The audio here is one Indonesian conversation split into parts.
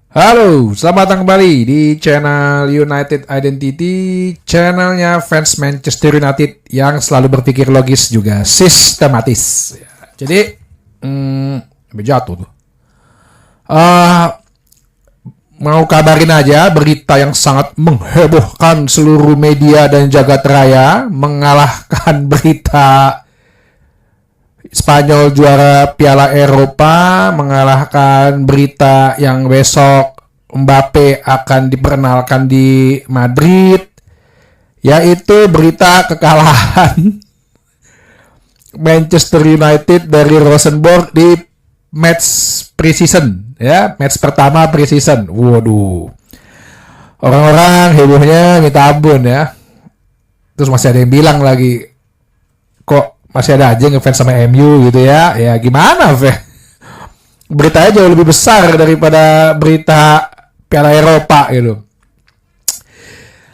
Halo, selamat datang kembali di channel United Identity, channelnya fans Manchester United yang selalu berpikir logis juga sistematis. Jadi, jatuh tuh. Mau kabarin aja berita yang sangat menghebohkan seluruh media dan jagat raya, mengalahkan berita Spanyol juara Piala Eropa, mengalahkan berita yang besok Mbappe akan diperkenalkan di Madrid, yaitu berita kekalahan Manchester United dari Rosenborg di match preseason, ya, match pertama preseason. Waduh, orang-orang hebohnya minta ampun ya. Terus masih ada yang bilang lagi, kok masih ada aja ngefans sama MU gitu ya. Ya gimana, Fe? Beritanya jauh lebih besar daripada berita Piala Eropa gitu.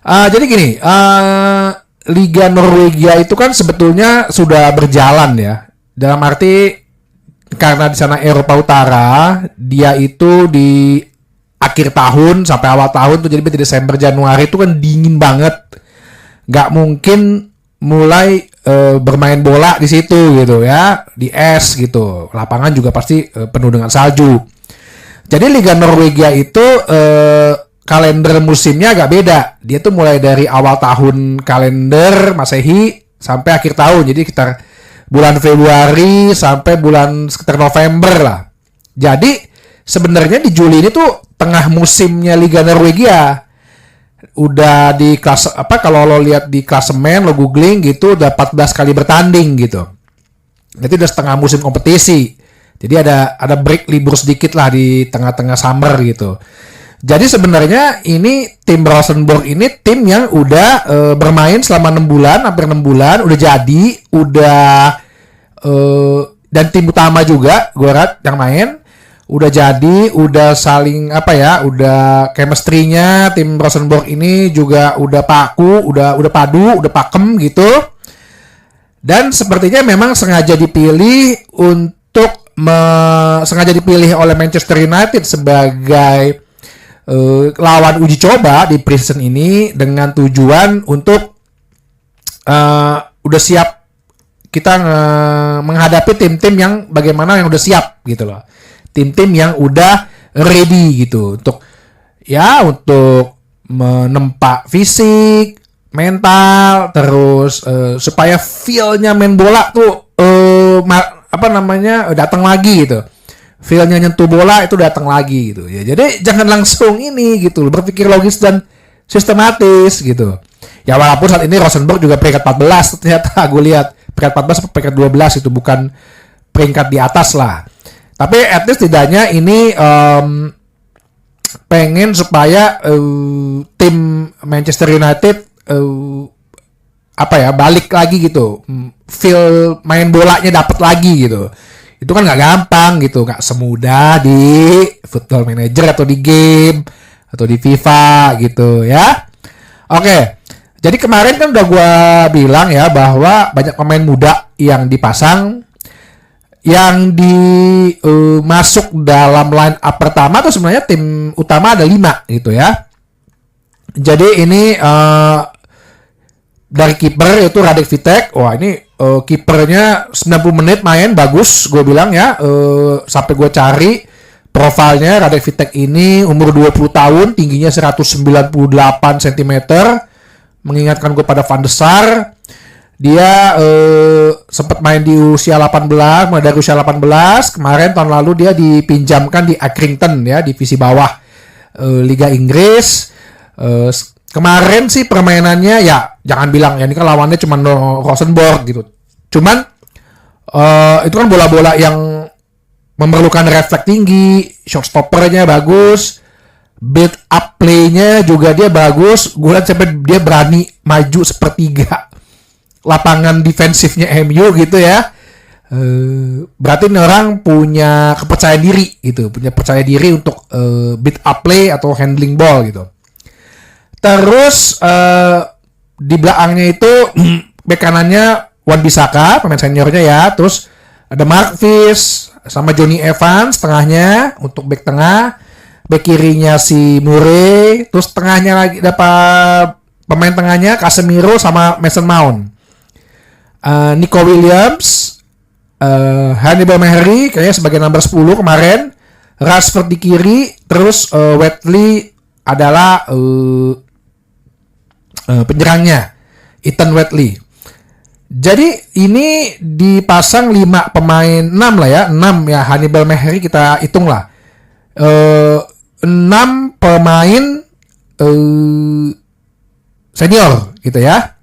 Jadi gini, Liga Norwegia itu kan sebetulnya sudah berjalan ya. Dalam arti karena di sana Eropa Utara, dia itu di akhir tahun sampai awal tahun tuh, jadi Desember Januari itu kan dingin banget. Gak mungkin mulai bermain bola di situ gitu ya, di es gitu. Lapangan juga pasti penuh dengan salju. Jadi Liga Norwegia itu kalender musimnya agak beda. Dia tuh mulai dari awal tahun kalender Masehi sampai akhir tahun. Jadi sekitar bulan Februari sampai bulan sekitar November lah. Jadi sebenarnya di Juli ini tuh tengah musimnya Liga Norwegia. Udah di kelas apa, kalau lo lihat di klasemen, lo googling gitu, udah 14 kali bertanding gitu. Jadi udah setengah musim kompetisi. Jadi ada break libur sedikit lah di tengah-tengah summer gitu. Jadi sebenarnya ini tim Rosenborg ini tim yang udah bermain selama 6 bulan, hampir 6 bulan, udah jadi, dan tim utama juga gue yang main udah jadi, udah saling udah chemistry-nya tim Rosenborg ini juga udah paku, udah padu, udah pakem gitu. Dan sepertinya memang sengaja dipilih oleh Manchester United sebagai lawan uji coba di preseason ini, dengan tujuan untuk udah siap kita menghadapi tim-tim yang bagaimana yang udah siap gitu loh. Tim-tim yang udah ready gitu untuk menempa fisik, mental, terus supaya feel-nya main bola tuh datang lagi gitu. Feel-nya nyentuh bola itu datang lagi gitu ya. Jadi jangan langsung ini gitu, berpikir logis dan sistematis gitu. Ya walaupun saat ini Rosenborg juga peringkat 14 ternyata, gue lihat peringkat 14 atau peringkat 12 itu, bukan peringkat di atas lah. Tapi at least tidaknya ini pengen supaya tim Manchester United balik lagi gitu, feel main bolanya dapat lagi gitu. Itu kan nggak gampang gitu, nggak semudah di Football Manager atau di game atau di FIFA gitu ya. Oke, jadi kemarin kan udah gue bilang ya bahwa banyak pemain muda yang dipasang, yang masuk dalam line up pertama tuh sebenarnya tim utama ada 5 gitu ya. Jadi ini dari kiper itu Radek Vitek. Wah ini kipernya 90 menit main bagus, gue bilang ya. Sampai gue cari profilnya, Radek Vitek ini umur 20 tahun, tingginya 198 cm, mengingatkan gue pada Van de Sar. Dia sempat main di usia 18, mulai dari usia 18. Kemarin tahun lalu dia dipinjamkan di Accrington ya, divisi bawah Liga Inggris. Kemarin sih permainannya ya jangan bilang ya, ini kan lawannya cuma Rosenborg gitu. Cuman itu kan bola-bola yang memerlukan refleks tinggi, shot stoppernya bagus, build up play-nya juga dia bagus. Gue lihat sampai dia berani maju sepertiga lapangan defensifnya MU gitu ya. Berarti ini orang punya kepercayaan diri gitu, punya percaya diri untuk build up play atau handling ball gitu. Terus di belakangnya itu bek kanannya Wan-Bissaka, pemain seniornya ya. Terus ada Mark Fish sama Johnny Evans tengahnya untuk bek tengah. Back kirinya si Murray, terus tengahnya lagi dapat pemain tengahnya Casemiro sama Mason Mount. Nico Williams, Hannibal Mejbri kayaknya sebagai nomor 10 kemarin, Rashford di kiri, terus Watley adalah penyerangnya, Ethan Watley. Jadi ini dipasang 5 pemain, 6 lah ya, 6 ya, Hannibal Mejbri kita hitung lah. 6 pemain senior gitu ya.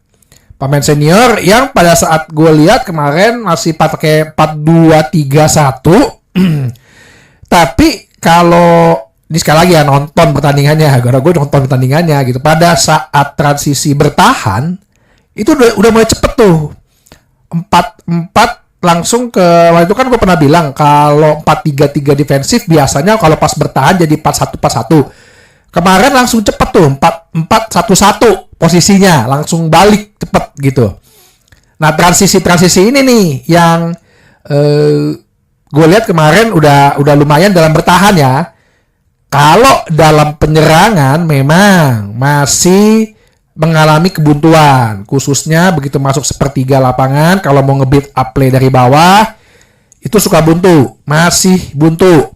Pemain senior yang pada saat gue lihat kemarin masih pakai 4-2-3-1. Tapi kalau ini sekali lagi ya nonton pertandingannya, karena gue nonton pertandingannya gitu. Pada saat transisi bertahan itu udah mulai cepet tuh. 4-4 langsung ke, waktu itu kan gue pernah bilang kalau 4-3-3 defensif biasanya kalau pas bertahan jadi 4-1-4-1. Kemarin langsung cepet tuh 4-4-1-1 posisinya, langsung balik cepet gitu. Nah transisi ini nih yang gue lihat kemarin udah lumayan dalam bertahan ya. Kalau dalam penyerangan memang masih mengalami kebuntuan, khususnya begitu masuk sepertiga lapangan, kalau mau nge-build up play dari bawah itu suka buntu, masih buntu.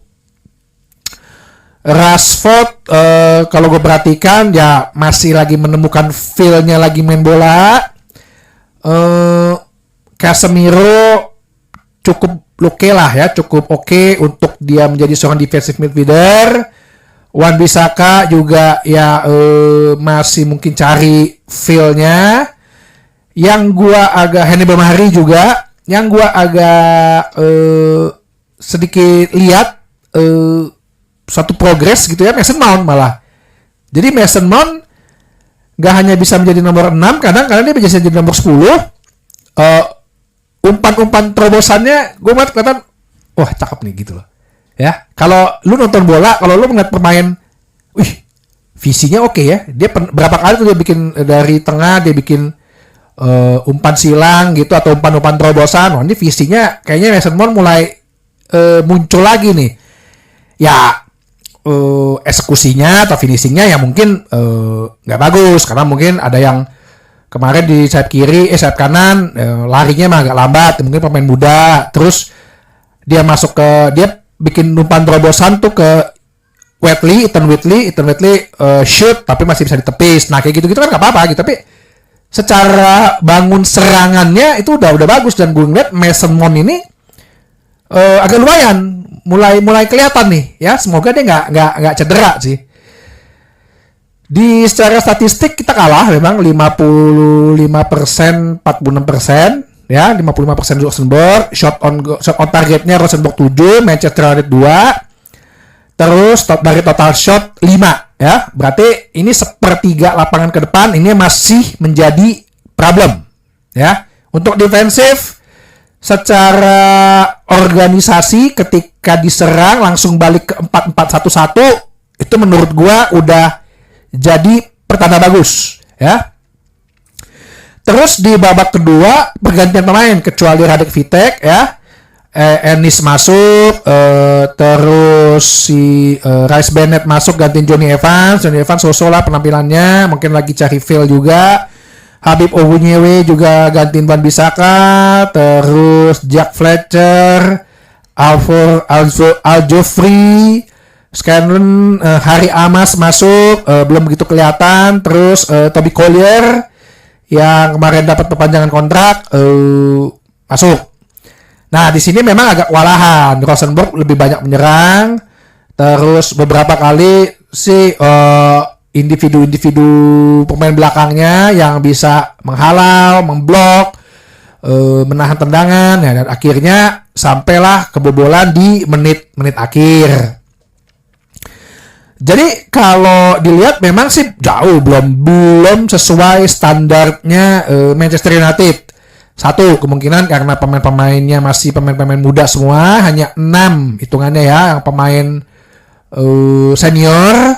Rashford kalau gue perhatikan ya masih lagi menemukan feel-nya lagi main bola. Casemiro cukup oke lah ya, cukup oke untuk dia menjadi seorang defensive midfielder. Wan-Bissaka juga ya masih mungkin cari feel-nya. Yang gua agak Hannibal Mejbri juga, yang gua agak sedikit lihat satu progres gitu ya, Mason Mount malah. Jadi Mason Mount gak hanya bisa menjadi nomor 6 kadang dia bisa jadi nomor 10. Umpan-umpan terobosannya gue melihat kelihatan wah cakep nih gitu loh. Ya, kalau lu nonton bola, kalau lu ngeliat pemain, visinya oke ya. Dia berapa kali tuh dia bikin dari tengah, dia bikin umpan silang gitu atau umpan-umpan terobosan. Wah, ini visinya kayaknya Mason Mount mulai muncul lagi nih. Ya, eksekusinya atau finishingnya ya mungkin nggak bagus karena mungkin ada yang kemarin di sayap kiri, sayap kanan larinya mah agak lambat. Mungkin pemain muda. Terus dia masuk ke dia bikin umpan terobosan tuh ke Ethan Watley shoot tapi masih bisa ditepis. Nah kayak gitu-gitu kan nggak apa-apa gitu. Tapi secara bangun serangannya itu udah bagus dan gue ngeliat Mason Mount ini agak lumayan mulai kelihatan nih ya. Semoga dia nggak cedera sih. Di secara statistik kita kalah memang 55%, 46%. Ya, 55% Rosenborg, shot on targetnya Rosenborg 7, Manchester United 2. Terus dari total shot 5 ya. Berarti ini sepertiga lapangan ke depan ini masih menjadi problem ya. Untuk defensif secara organisasi ketika diserang langsung balik ke 4-4-1-1 itu menurut gua udah jadi pertanda bagus ya. Terus di babak kedua pergantian pemain kecuali Radek Vitek ya, Enis masuk, terus si Rice Bennett masuk gantiin Johnny Evans so-so lah penampilannya, mungkin lagi cari feel juga. Habib Obunyewe juga gantiin Wan-Bissaka, terus Jack Fletcher, Al-Joffrey, Scanlon, Harry Amas masuk, belum begitu kelihatan. Terus Toby Collier yang kemarin dapat perpanjangan kontrak masuk. Nah di sini memang agak kewalahan. Rosenborg lebih banyak menyerang. Terus beberapa kali si individu-individu pemain belakangnya yang bisa menghalau, memblok, menahan tendangan. Ya, dan akhirnya sampailah kebobolan di menit-menit akhir. Jadi kalau dilihat memang sih jauh belum sesuai standarnya Manchester United. Satu, kemungkinan karena pemain-pemainnya masih pemain-pemain muda semua, hanya 6 hitungannya ya yang pemain senior.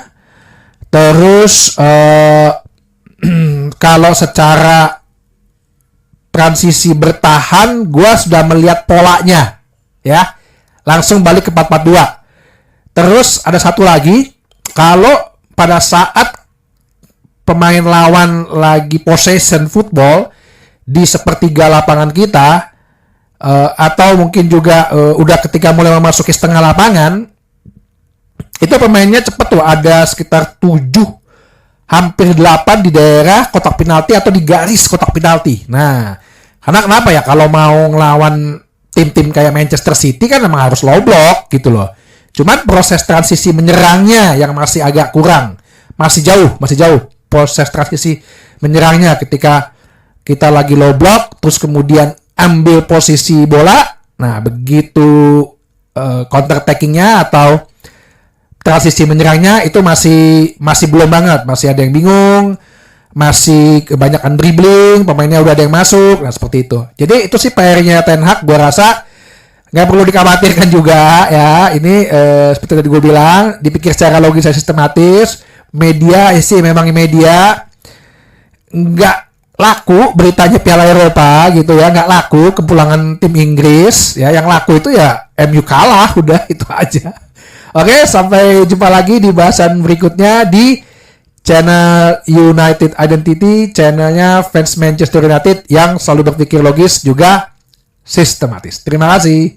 Terus kalau secara transisi bertahan, gua sudah melihat polanya ya. Langsung balik ke 4-4-2. Terus ada satu lagi, kalau pada saat pemain lawan lagi possession football di sepertiga lapangan kita, atau mungkin juga udah ketika mulai memasuki setengah lapangan, itu pemainnya cepet tuh, ada sekitar 7 hampir 8 di daerah kotak penalti atau di garis kotak penalti. Nah, karena kenapa ya, kalau mau ngelawan tim-tim kayak Manchester City kan memang harus low block gitu loh. Cuman proses transisi menyerangnya yang masih agak kurang. Masih jauh proses transisi menyerangnya ketika kita lagi low block terus kemudian ambil posisi bola. Nah, begitu counter attackingnya atau transisi menyerangnya itu masih belum banget, masih ada yang bingung, masih kebanyakan dribbling, pemainnya udah ada yang masuk, nah seperti itu. Jadi itu sih PR-nya Ten Hag, gue rasa nggak perlu dikhawatirkan juga ya. Ini seperti tadi gue bilang, dipikir secara logis dan sistematis. Media sih memang media nggak laku beritanya Piala Eropa gitu ya, nggak laku kepulangan tim Inggris ya. Yang laku itu ya MU kalah, udah itu aja. Oke, sampai jumpa lagi di bahasan berikutnya di channel United Identity, channelnya fans Manchester United yang selalu berpikir logis juga sistematis. Terima kasih.